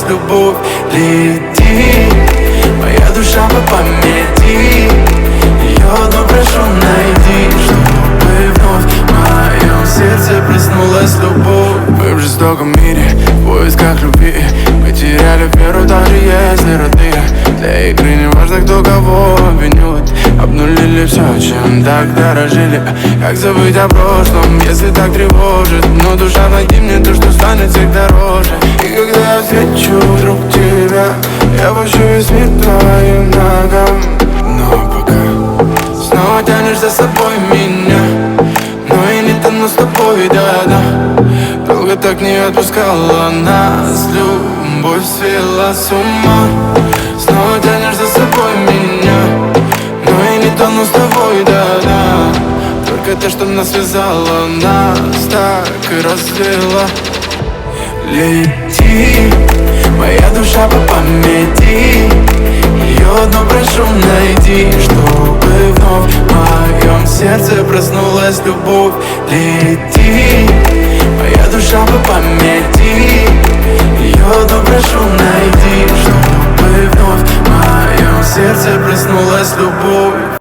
любовь. Лети, моя душа по памяти, ее одну прошу найди, чтобы вновь в моем сердце проснулась любовь. Мы в жестоком мире, в поисках любви, мы теряли веру, даже если родные. Для игры не важно, кто кого обвинит. Обнулили все, чем так дорожили. Как забыть о прошлом, если так тревожит? Но душа, найди мне то, что станет всех дороже. И когда я встречу вдруг тебя, я пущу весь мир твоим ногам. Но пока снова тянешь за собой меня, но я не тону с тобой, да-да. Долго так не отпускала нас, любовь свела с ума. Снова тянешь за собой меня, но я не тону с тобой, да-да. Только то, что нас связало, нас так и развела. Лети, моя душа по памяти, ее одну прошу найди, чтобы вновь в моем сердце проснулась любовь. Лети, моя душа по памяти, ее одну прошу найди, чтобы вновь в моем сердце проснулась любовь.